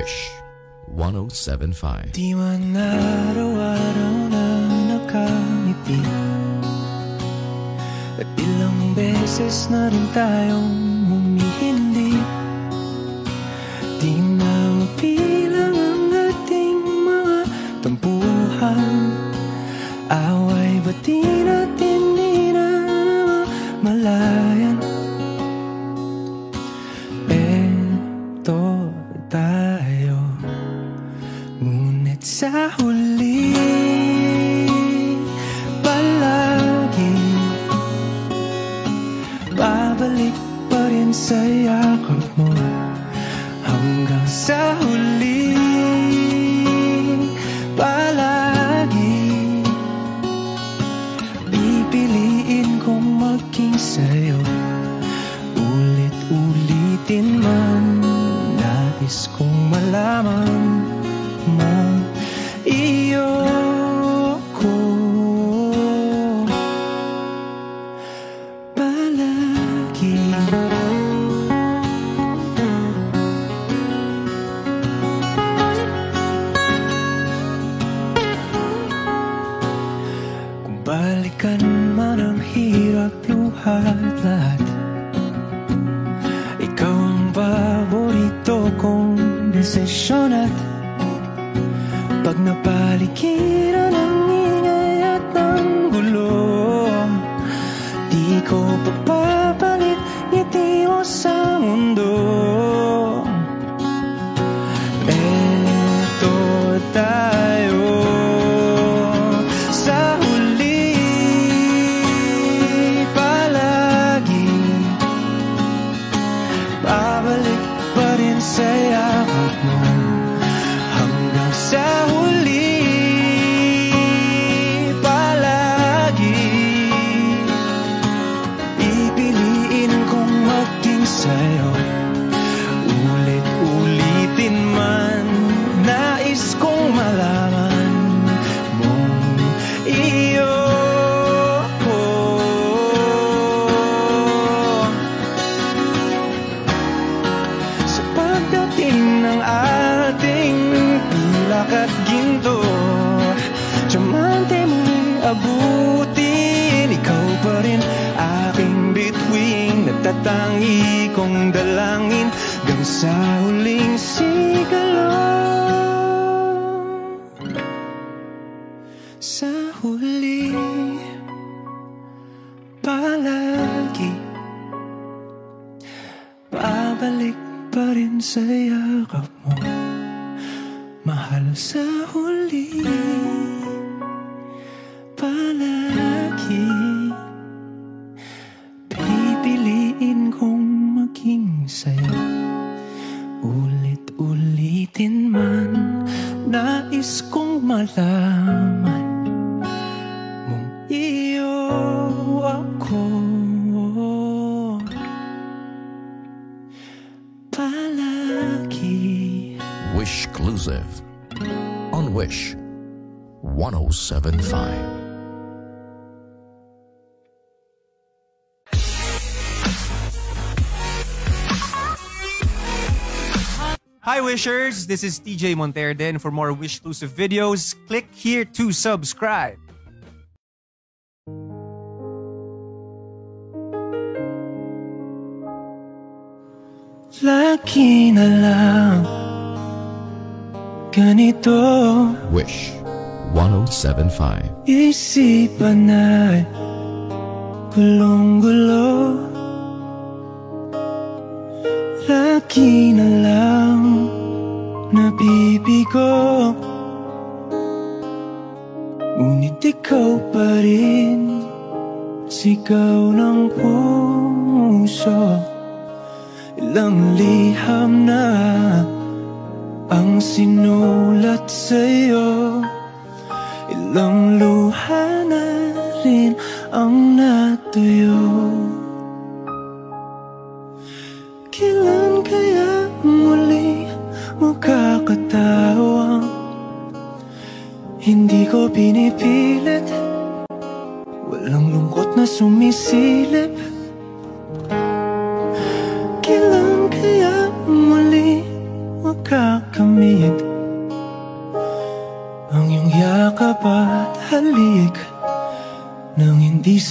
Wish 107.5. Di man araw-araw na nakangiti, at ilang beses na rin tayong humihindi. Di na mapilang ang ating mga tampuhan, away bati natin di na malayan. Eto tayo, ngunit sa huli palagi babalik pa rin sa yakap mo. Hanggang sa huli palagi pipiliin kong maging sa'yo. Ulit-ulitin man, nais kong malaman mo iyo ko palagi. Kung balikan man ang hirap, luhat lahat, ikaw ang paborito kong desisyon. At pag napaligiran ng ingay at ng gulo, di ko papapalit ngiti mo sa mundo. Eto tayo sa huli palagi, babalik pa rin sa yakap mo. Hanggang sa huli palagi pipiliin kong maging sa'yo. Ulit-ulitin man, nais kong malaman mong iyo ko. Sa pagdating ng ating pilak at ginto, diamante mo'y abutin, ikaw pa rin aking bituin, natatangi kong dalangin hanggang sa huling sigalon. Sa huli palagi babalik pa rin sa yakap mo, mahal. Sa huli palagi pipiliin kong maging sa'yo. Ulit-ulitin man, nais kong malaman mong iyo ako palagi. Wishclusive on Wish 107.5. Hi Wishers, this is TJ Monterde, and for more Wishclusive videos, click here to subscribe. Lagi na lang ganito, Wish 107.5. isipan ay gulong-gulo. Lagi na lang nabibigo, ngunit ikaw pa rin sigaw ng puso. Ilang liham na ang sinulat sa'yo, ilang luha na rin ang natuyo. Kailan kaya muli makakatawang hindi ko pinipilit, walang lungkot na sumisilip. Kailan kaya muli makakamit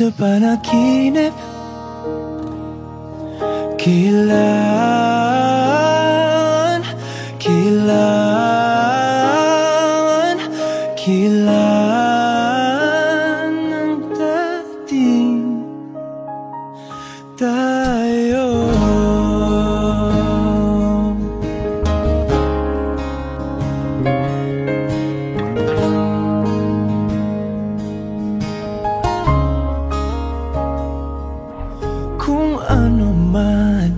sa panaginip. Kailangan, kailangan, kailangan ng dating tayo. Kung ano man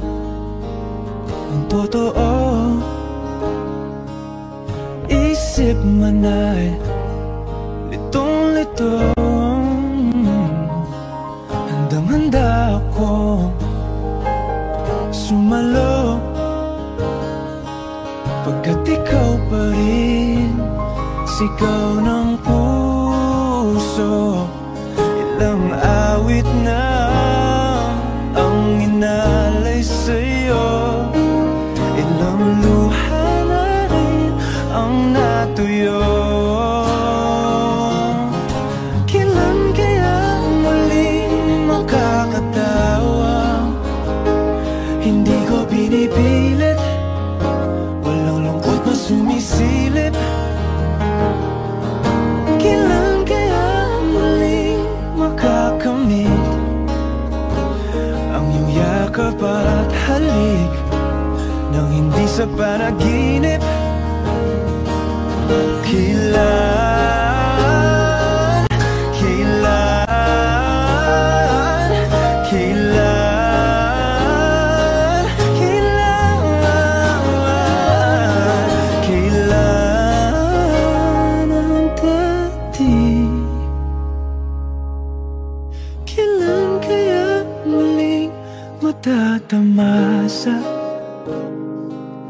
ang totoo, isip man ay litong-lito. Handang-handa ako sumalo, pagkat ikaw pa rin sigaw ng puso. Ilang awit na ang inalay sa'yo, ilang luha na rin ang natuyo. Kailan kaya muling makakatawa? Hindi ko pinipilit, walang lungkot na sumisilip. Kailan kaya muling makakamit ang iyong yakap at halik nang hindi sa panaginip? Kailan, kailan, kailan, kailan, kailan ang dating? Kailan kaya muling matatamasa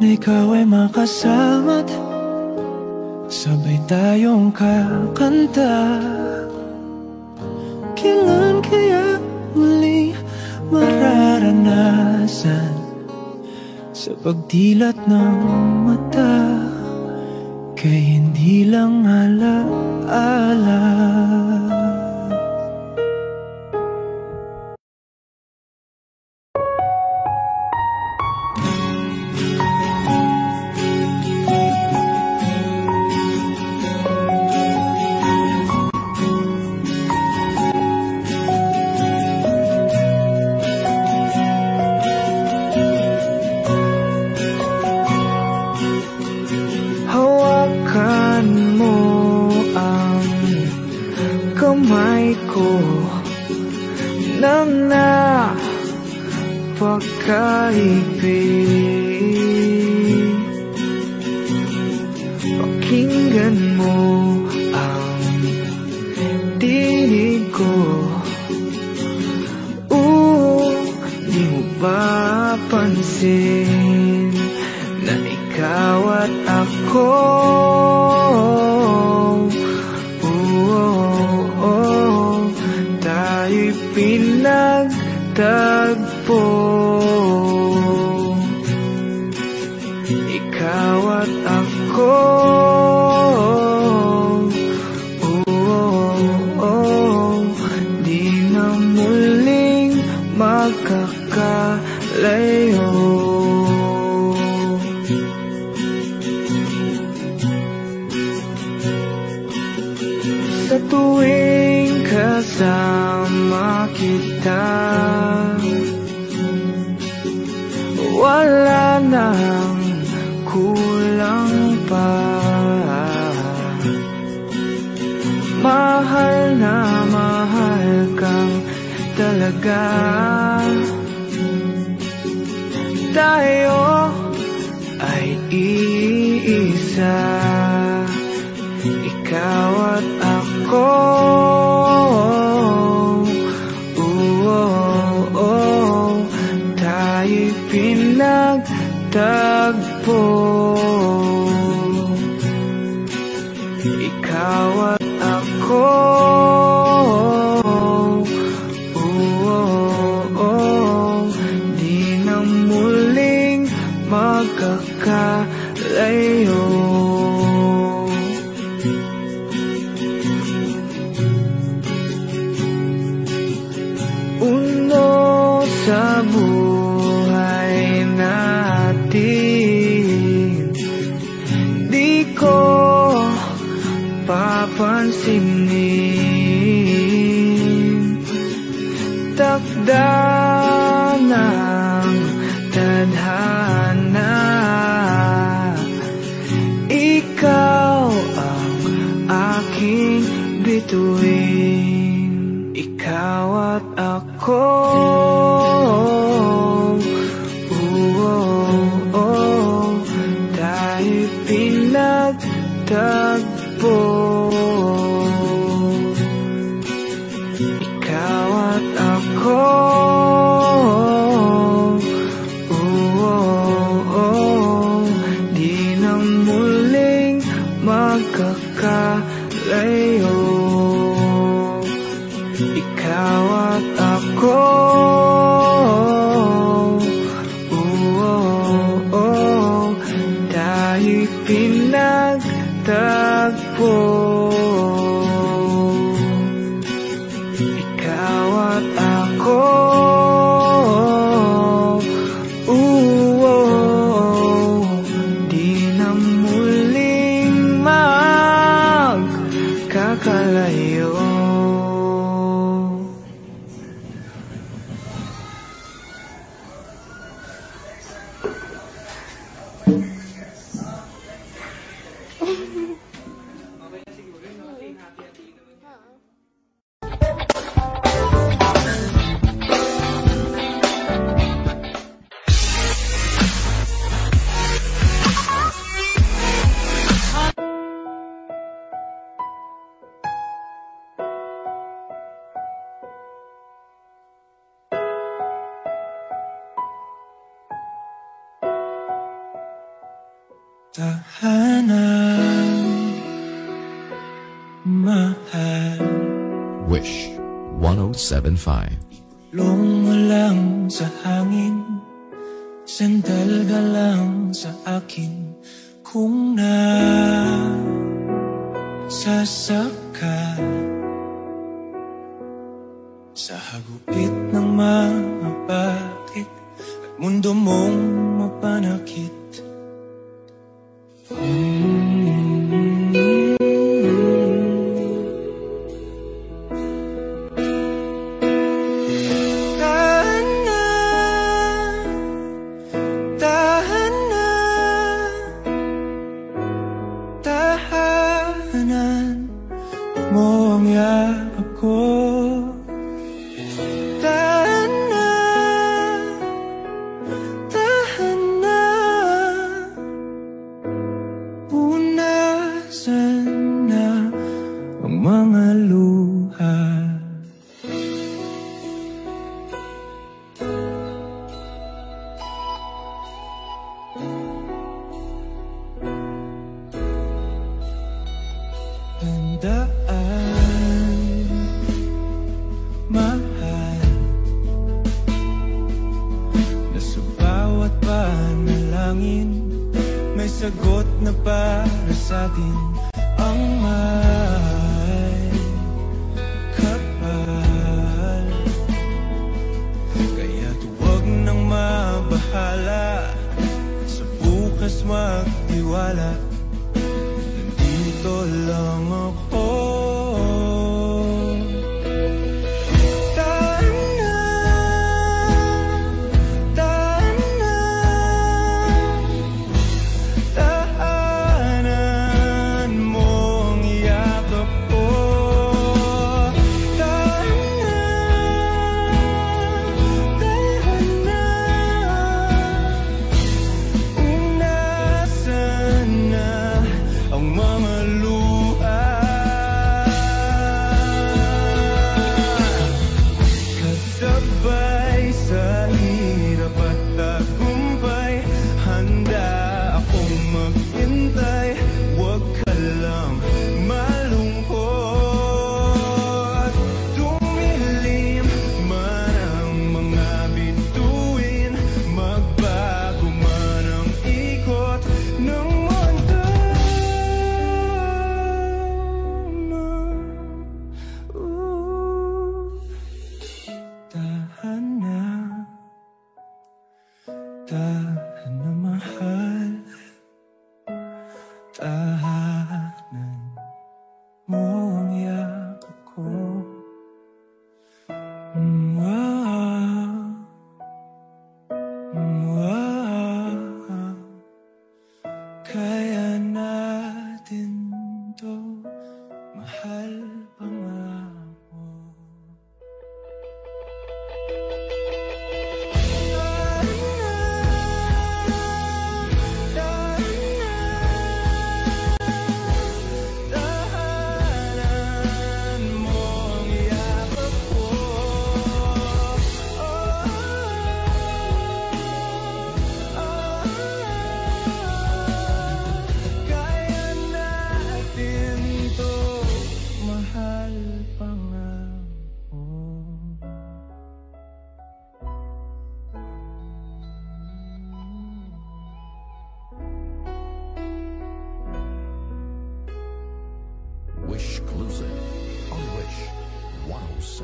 na ikaw ay makasama't sabay tayong kakanta? Kailan kaya muling mararanasan sa pagdilat ng mata kay hindi lang ala-ala? Hawakan mo ang kamay ko nang napakaibig. Pakinggan mo ang tinig ko. Di mo ba pansin na ikaw at ako? Tayo'y pinagtagpo. Ikaw at ako, di na muling magkakalayo. Sa tuwing kasama kita, wala nang kulang pa. Mahal na mahal kang talaga. Tayo ay iisa, ikaw at ako. Tayo'y pinagtagpo. Ikaw at ako, di na muling magkakalayo. ganda ng tadhana. Ikaw ang aking bituin, ikaw at ako. Tayo pinagtagpo. Ikaw at ako. Di na muling magkakalayo. Ikaw at ako. Tayo'y pinagtagpo. Ikaw at ako. Di na muling magkakalayo. Tahanan, mahal. Wish 1075. Long mo lang sa hangin, sandal ka lang sa akin. Kung nasasaka sa hagupit ng mga bakit at mundo mong mapanakit. Tahanan mo ang yakap ko. Punasan na ang mga luha. Tandaan, mahal, na sa bawat panalangin may sagot na para sa atin. Ang may kapal, kaya't huwag nang mabahala, sa bukas magtiwala. Nandito lang ako. Tahanan na mahal, tahanan mo ang yakap ko.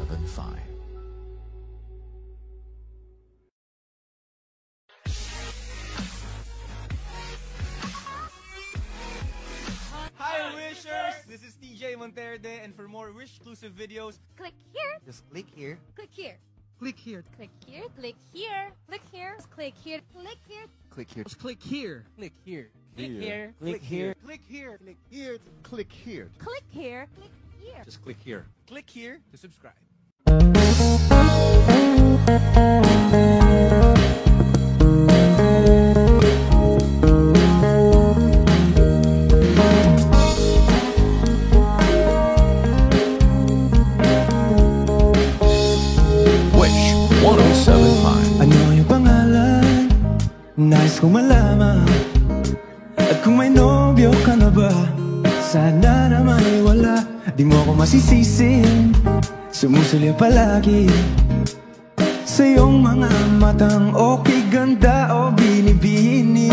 1075. Hi Wishers! This is TJ Monterde, and for more Wish-exclusive videos, Click here, just click here. click here, Click here. click here, click here, click here, click here, click here, Click here. Click here. Click here. click here, Click here. Click here. Click here. Click here. click here, click here. Just click here. Click here to subscribe. Wish 1075. Ano yung pangalan? Nais kong malaman. At kung may nobyo ka na ba, sana naman ay wala. Di mo ako masisisi, sumusulya palagi sa iyong mga matang okay ganda o binibini.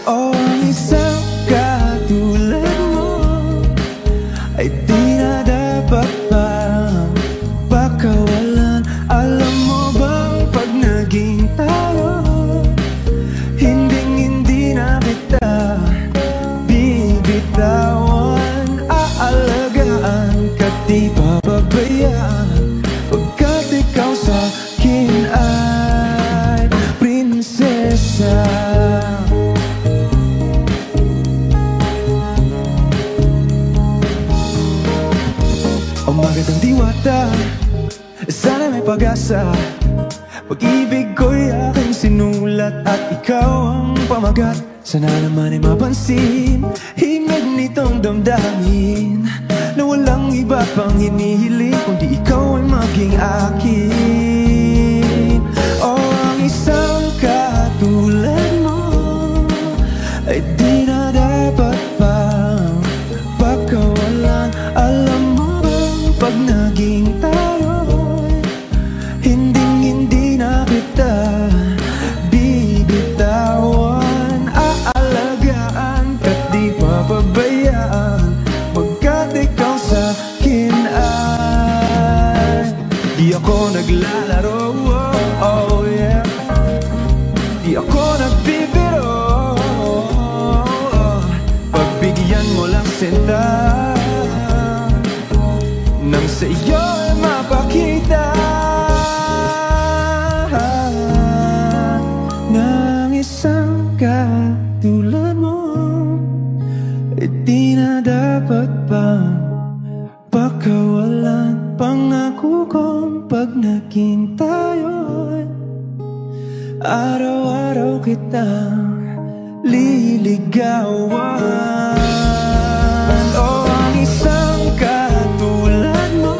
O ang isang katulad mo ay di na dapat pa pakawalan. Alam mo bang pag naging tayo, hindi na kita bibitawan. Aalagaan ka, di papabayaan, pagkat ikaw sa akin ay prinsesa. O magandang diwata, sana may pag-asa. Pag-ibig ko'y aking sinulat at ikaw ang pamagat. Sana naman ay mapansin himig nitong damdamin na walang iba pang hinihiling kundi ikaw ay maging akin. O ang isang katulad mo ay di na dapat pang pakawalan. Alam mo bang pag naging tayo'y hindi na kita bibitawan. Aalagaan ka't di papabayaan, pagkat ikaw sa akin ay di ako naglalaro. Oh yeah, di ako nagbibiro. Pagbigyan mo lang sinta nang sa iyo ay mapakita ng isang katulad mo ay di na dapat pang pakawalan. Pangako kong pag naging tayo'y araw-araw kitang liligawan. O ang isang katulad mo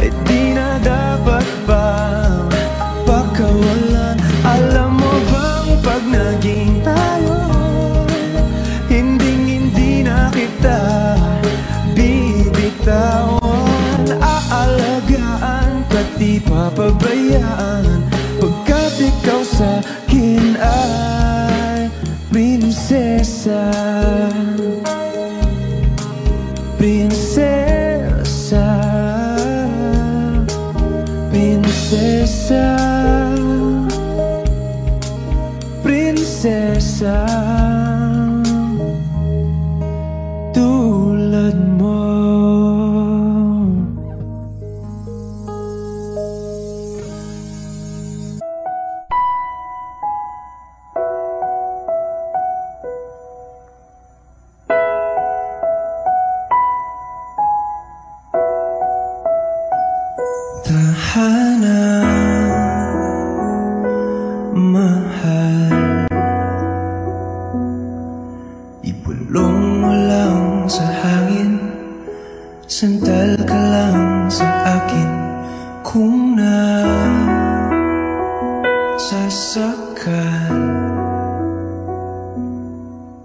ay di na dapat pang pakawalan. Alam mo bang pag naging tayo, hindi na kita bibitawan. Aalagaan ka't di papabayaan, pagkat ikaw sa akin ay prinsesa. Prinsesa, prinsesa, prinsesa tulad mo. Tahanan, mahal, ibulong mo lang sa hangin, sandal ka lang sa akin. Kung nasasakal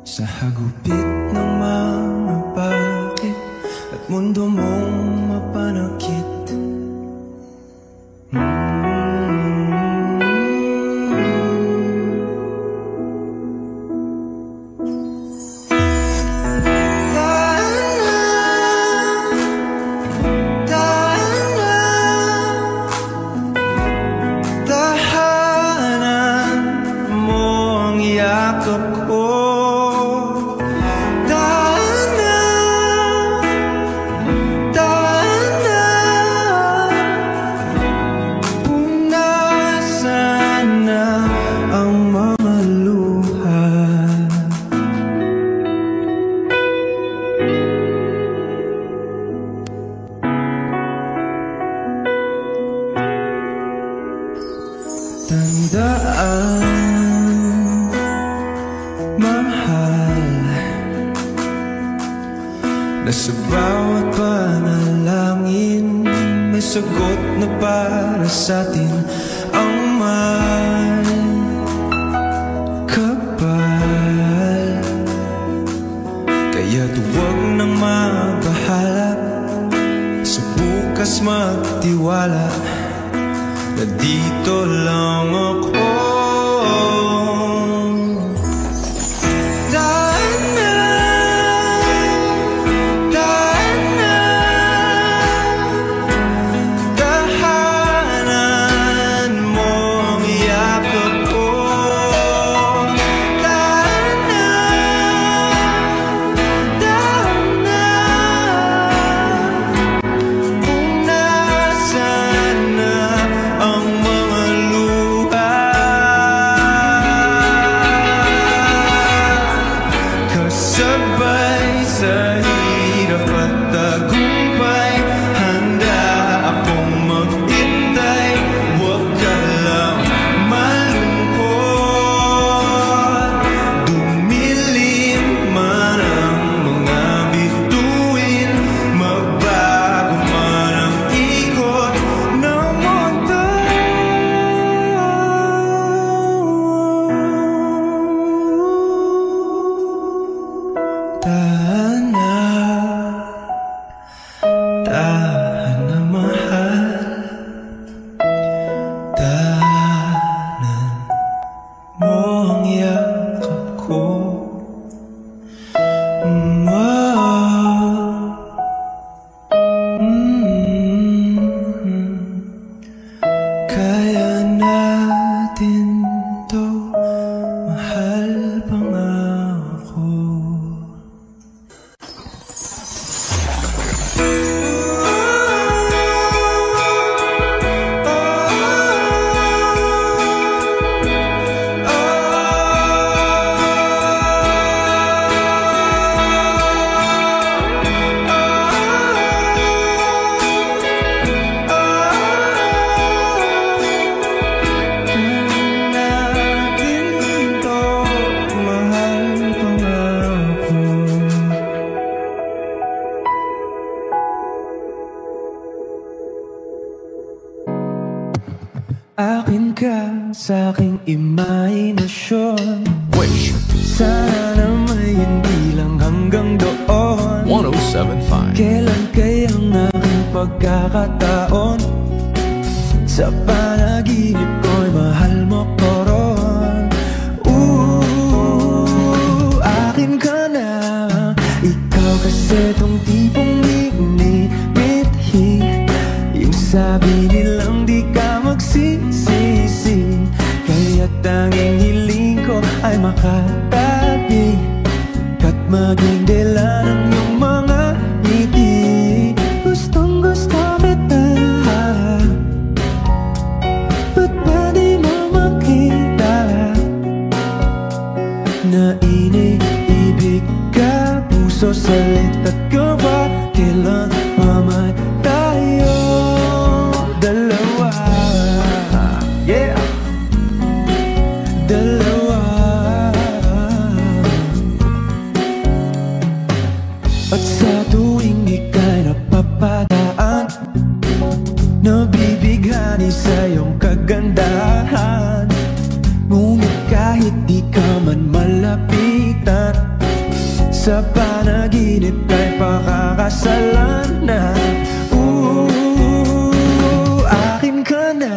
sa hagupit ng mga bakit at mundo mong mapanakit. na ang mga luha. Tandaan, mahal, na sa bawat panalangin may sagot na para sa'tin ang may kapal. Kaya't huwag nang mabahala, sa bukas magtiwala, na dito lang ako. Akin ka sa'king imahinasyon. Wish Sana may hindi lang hanggang doon. 1075. Kailan kayang aking pagkakataon? Sa panaginip ko'y mahal mo ko ron. Akin ka na. Ikaw kasi tong tipong minimithi. Yung sabi nilang di ka magsisisi, kaya tanging hiling ko ay makatabi at maging dila ng iyong mga ngiti. Gustong gusto kita, ba't ba di mo makita na iniibig ka? Puso, salit at gawa, kailan mamay tayo dalawa. Yeah, dalawa. At sa tuwing ika'y napapadaan, nabibighani sa iyong kagandahan. Ngunit kahit di ka man malapitan, sa panaginip ka'y pakakasalan na. Akin ka na.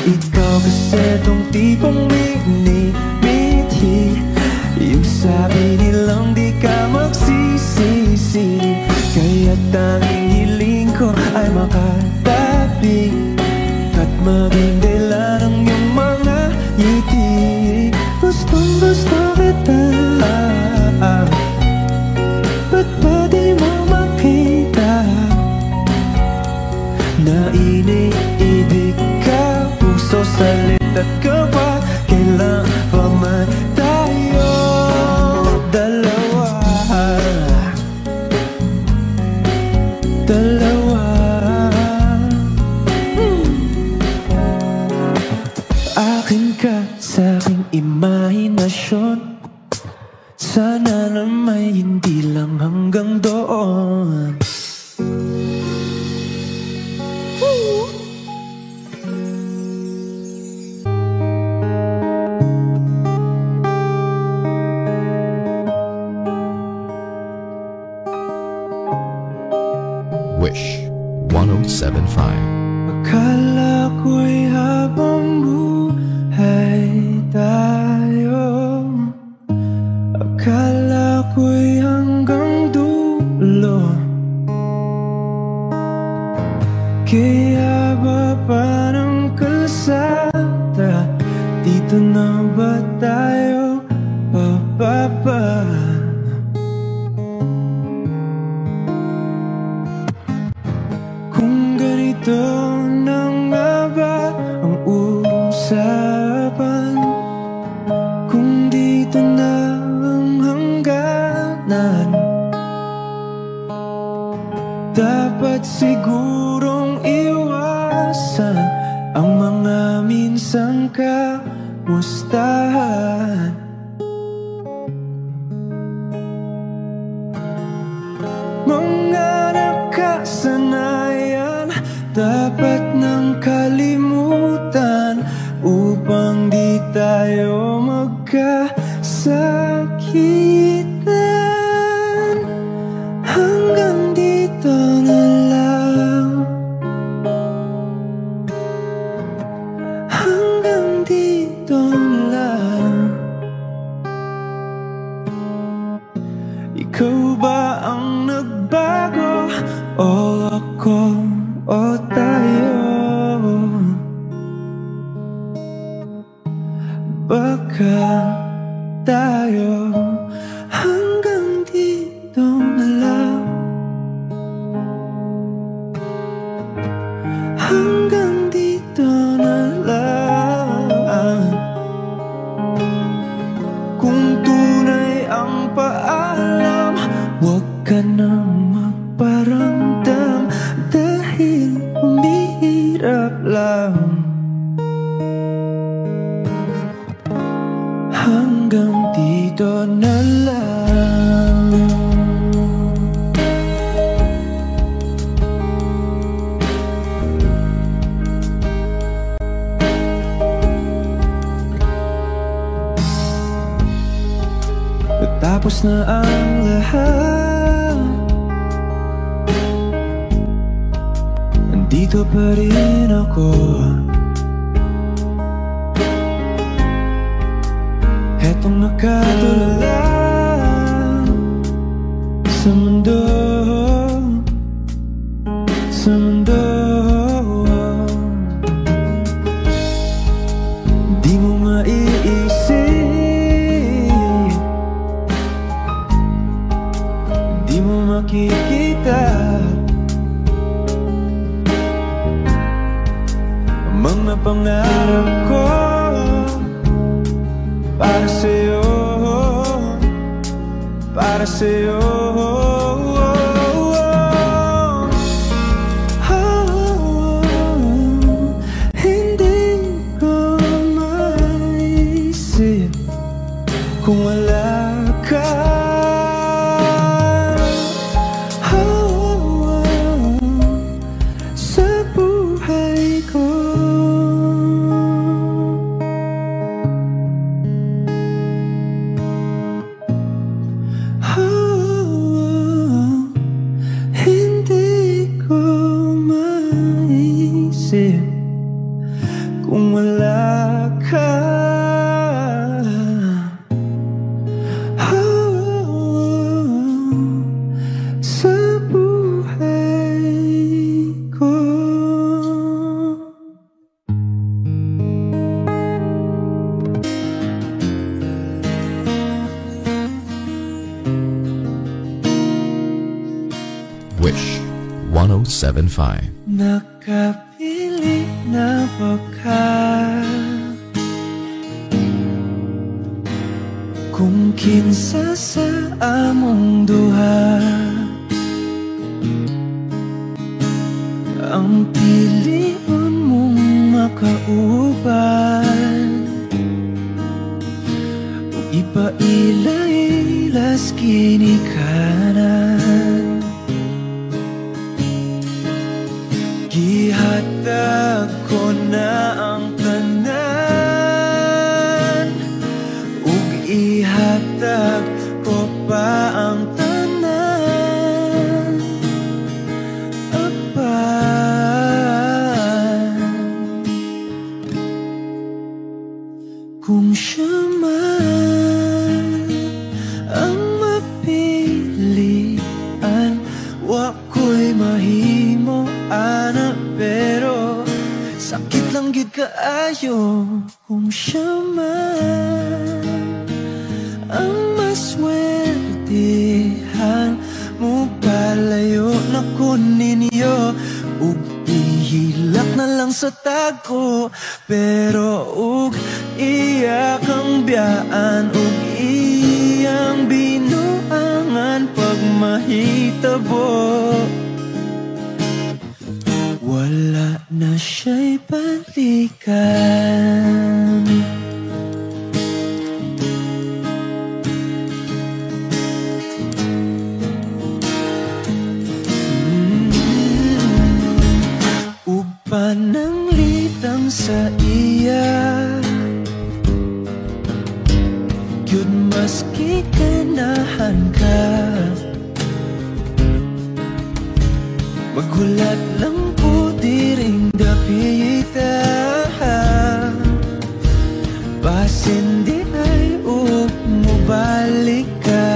Ikaw kasi tong tipong minimithi. Yung sabi nilang di ka magsisisi, kaya tanging hiling ko ay makatabi at maging dila ng iyong mga ngiti. Gustong gusto kita, ba't ba di mo makita na iniibig ka? Puso, salit at gawa, Akin ka sa aking imahinasyon. Sana na may hindi lang hanggang doon. Wish 1075. Akala ko'y habang buhay tayo, akala ko'y hanggang dulo. Kaya baba ng kalsada, dito na ba tayo bababa? Kung ganito na nga ba ang usapan, kung dito na ang hangganan, dapat sigurong iwasan ang mga minsang kamustahan. Mga nakasanayan dapat nang kalimutan upang di tayo magkasakitan. Hanggang dito na lang, hanggang dito na lang. Ikaw ba ang nagbago o ako o tayo? Baka tayo hanggang dito na lang, hanggang dito na lang. Kung tunay ang paalam, huwag ka nang magparamdam dahil umihirap lang. Hanggang dito na lang. Natapos na ang lahat, nandito pa rin ako. Etong nakatulala sa mundo, sa mundo. Di mo maiisip, di mo makikita ang mga pangarap ko para sa'yo, para sa'yo. Hindi ko maisip kung wala ka. Sa buhay ko. Hindi ko maisip kung wala ka. Sa buhay ko. Wish 1075. Nakapili na ba ka? Kung kinsa sa among duha ang pilion mong makaubay, Ipailaylas kinikanan, gihatag ko na ang tanan, ug ihatag ko pa ang tanan. Apan kung siya man ang mapilian, wa ko'y mahimo ana, pero sakit lang gid kaayo kung siya man ang maswertihan. Mo palayo na ko ninyo, ug ihilak na lang sa tago, pero ug iyak ang biyaan, ug iyang binuangan pag mahitabo. Wala na siya'y balikan. Pananglitang sa iya, yun maski ganahan ka, maghulat lang po diring dapita, basin di ay mubalik ka.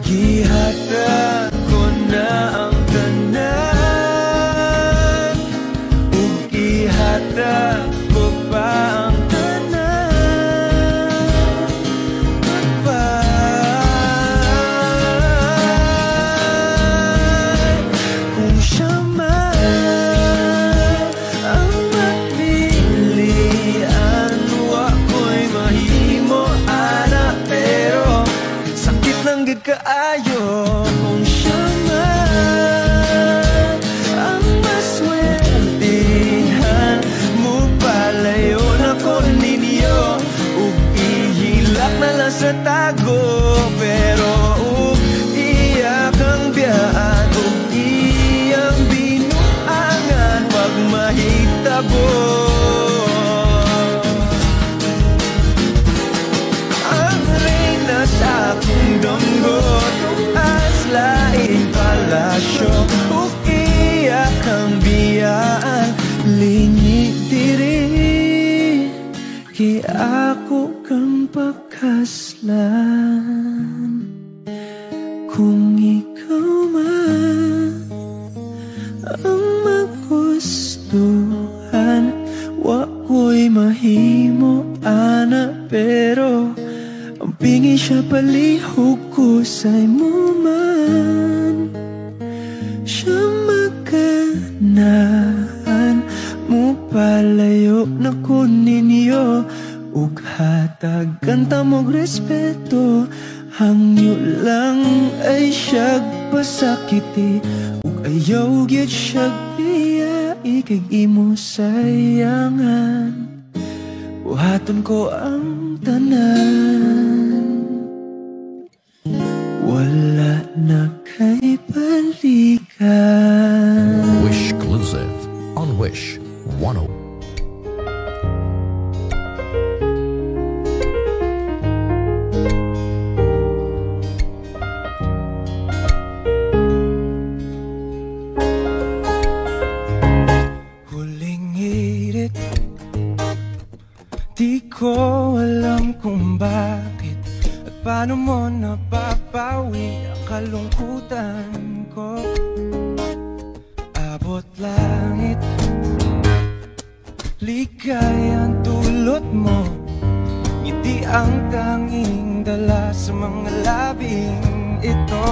Gihata ko na ang tanan, ug gihata ko pa ang tanan. Apan kung siya man ang mapilian, wa ko'y mahimo ana, pero sakit lang gid kaayo kung siya man ang maswertihan. Mo palayo na ko ninyo, ug ihilak na lang sa tago, pero ug iyak ang biyaan, ug iyang binuangan pag mahitabo. Ang reyna sa akong dunggot, as laing palasyo, ug iyak ang biyaan, lingi diri, ki ako kang pakaslan. Kung ikaw man ang magustuhan, wa ko'y mahimo ana, pero ang pingi siya palihog ko sa'y mo man. Siya maganahan, mo palayo na ko ninyo, ug hatagan ta mong respeto. Hangyo lang ay siyag pasakiti, ug ayaw gyud siyag biyai, kay imo sayangan. Buhaton ko ang tanan, wala na kay balikan. Wish exclusive on Wish 10. Huling hirit, di ko alam kung bakit at paano mo napapawi ang kalungkutan ko. Abot langit, ligayang dulot mo, ngiti ang tanging dala sa mga labing ito.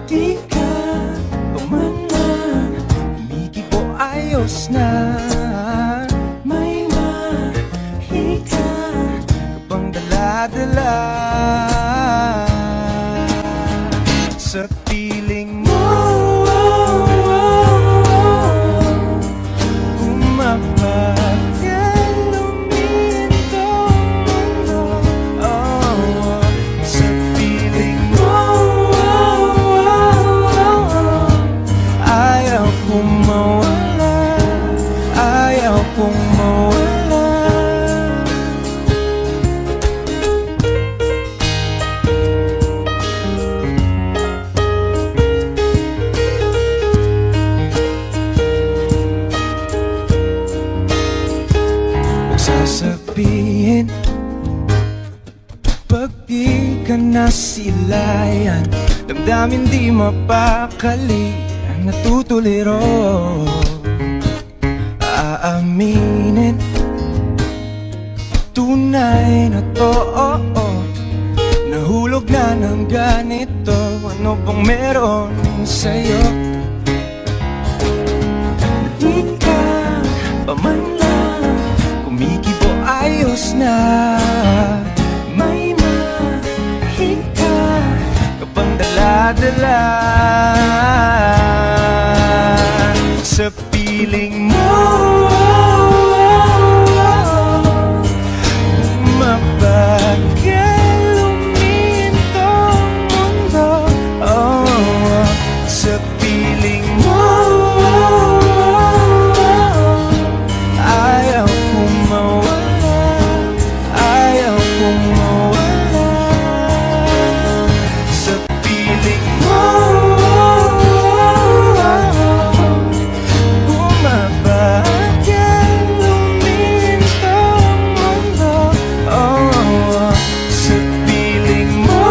Di ka pumanan, umigi ko ayos na, may mahika ka pang dala-dala. Sa piling mo umapagyan, kong mawala. Sasabihin pag di ka nasilayan, damdamin di mapakali ang natutuliro. Aaminin tunay na to, nahulog na ng ganito. Ano bang meron sa'yo? Di ka pa man lang kumikibo, ayos na. May mahika ka pang dala-dala sa piling mo. Mabagal uminto ang mundo, sa piling mo. Ayaw kong mawala, ayaw kong mawala sa piling mo. Bumabagal uminto ang mundo, sa piling mo.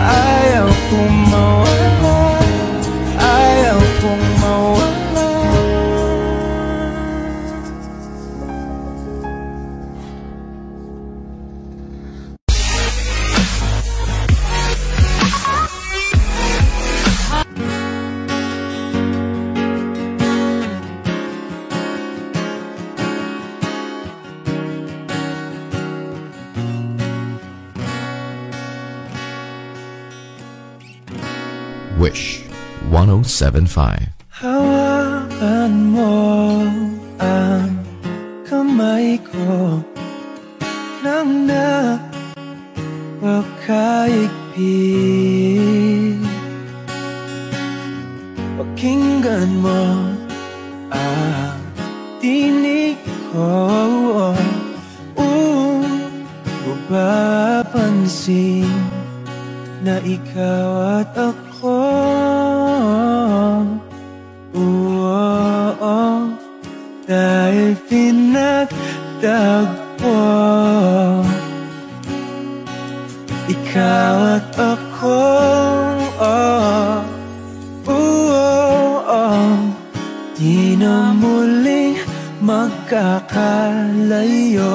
Ayaw kong mawala, ayaw kong mawala. Wish 1075. Hawakan mo ang kamay ko nang napakaigpit. Pakinggan mo ang tinig ko, mapapansin na ikaw at ako. Dahil pinagtagpo, ikaw at ako. Di na muling magkakalayo.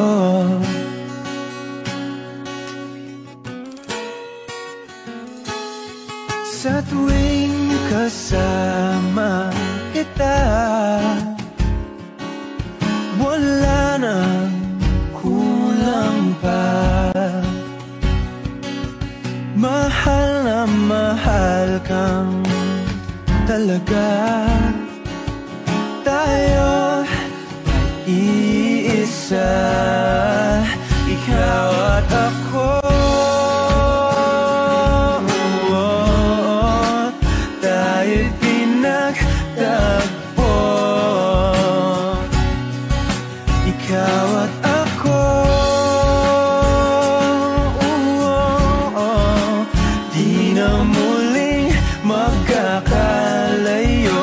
Sa tuwing kasama kita, wala nang kulang pa. Mahal na mahal kang talaga. Tayo ay iisa, ikaw at ako. Tayo'y pinagtagpo, ikaw at ako. Di na muling magkakalayo.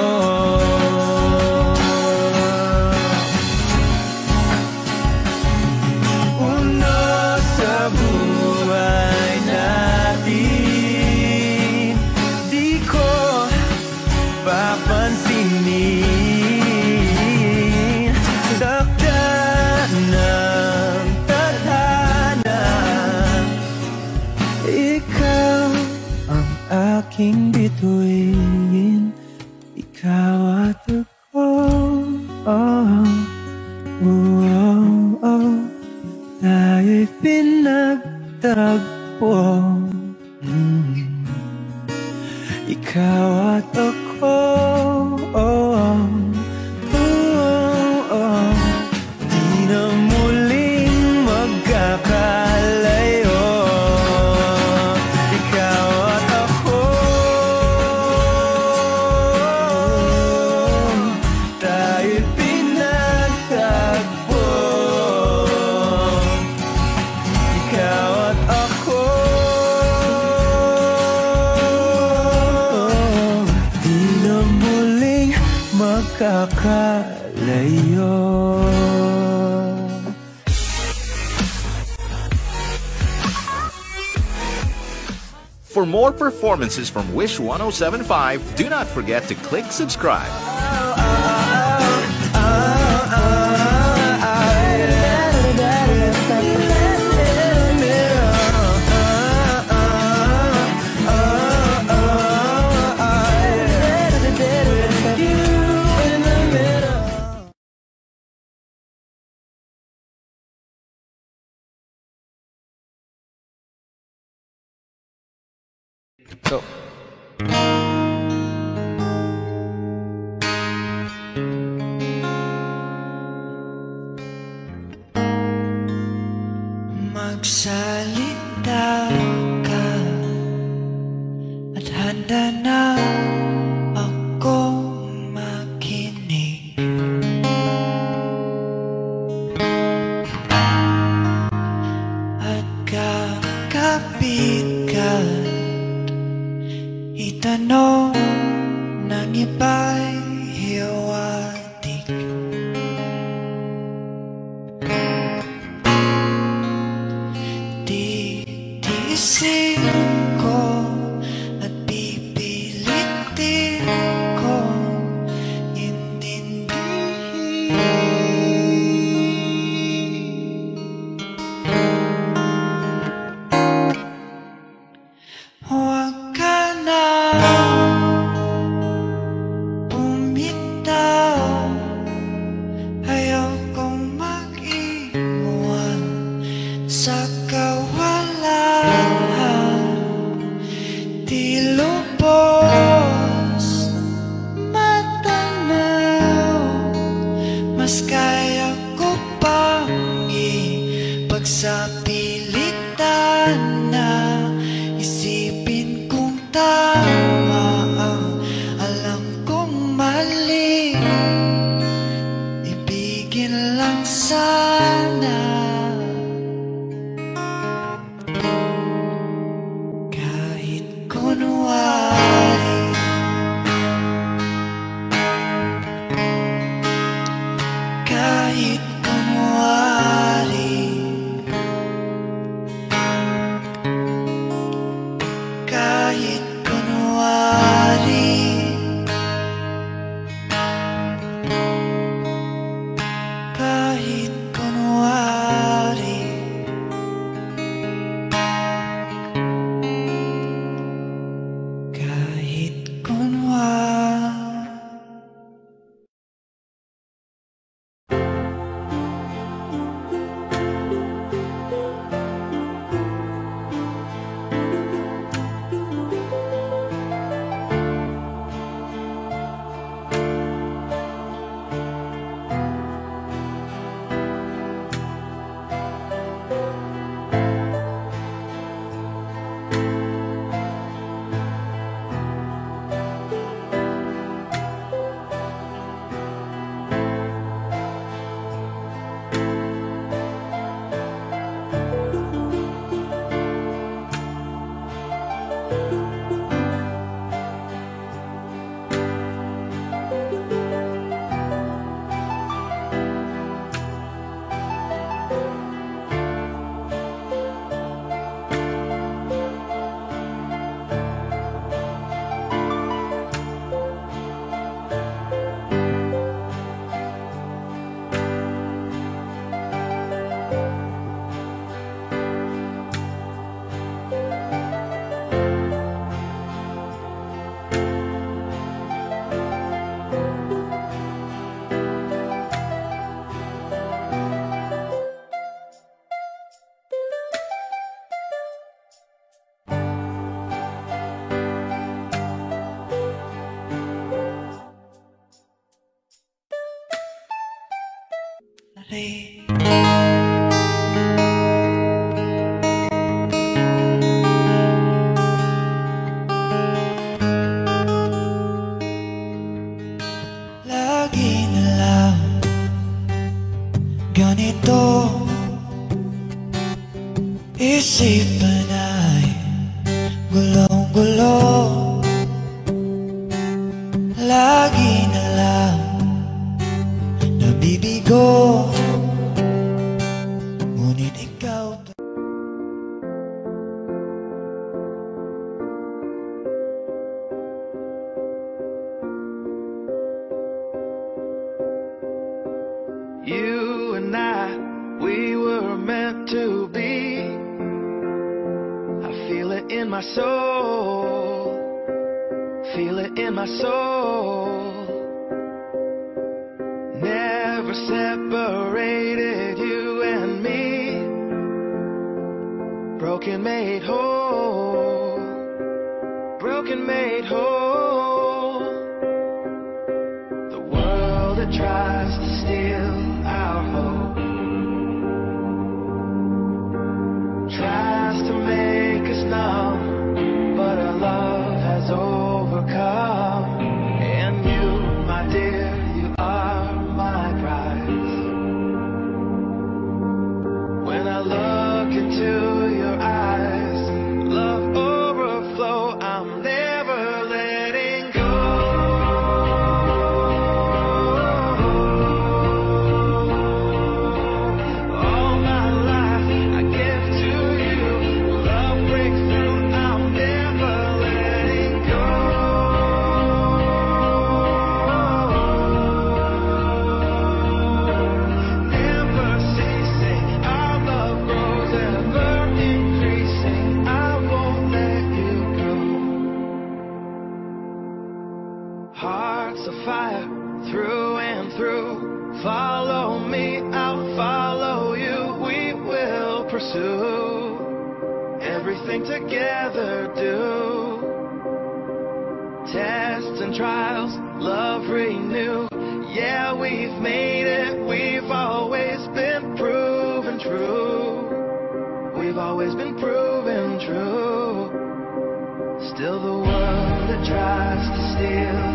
Aking bituin, ikaw at ako. Tayo'y pinagtagpo, ikaw at ako. Di na muling magkakalayo. Ikaw at ako. magkakalayo. For more performances from Wish 1075, do not forget to click subscribe. So, magsalita ka at handa na akong makinig. At kakapit ka, itanong ng iba'y hiwatig. Titiisin ko at pipilitin ko intindihin. Huwag ka na bumitaw, ayaw kong mag-iwan sa kawalan. Di lubos matanaw, mas kaya ko pang ipagsapilitan na isipin kung tama ang alam kong mali. Ibigin lang sana kahit kunwari. Kahit kunwari. Kahit kunwari. Kahit kunwari. Kahit kunwari. Lagi na lang ganito, isipan ay gulong-gulo. Lagi na lang nabibigo, ngunit ikaw pa. You and I, we were meant to be. I feel it in my soul, feel it in my soul. Never separated, you and me. Broken made whole, broken made whole. The world that tries to steal our hope tries to make us numb, but our love has overcome. And you, my dear, you are my prize. When I look into your eyes, love overflow, I'm never letting go. All my life I give to you. Love breaks through, I'm never letting go. Never ceasing, our love grows ever increasing. I won't let you go. Hearts of fire through and through. Follow me, I'll follow you. We will pursue everything together. Do tests and trials, love renew. Yeah, we've made it. We've always been proven true. We've always been proven true. Still the world that tries to steal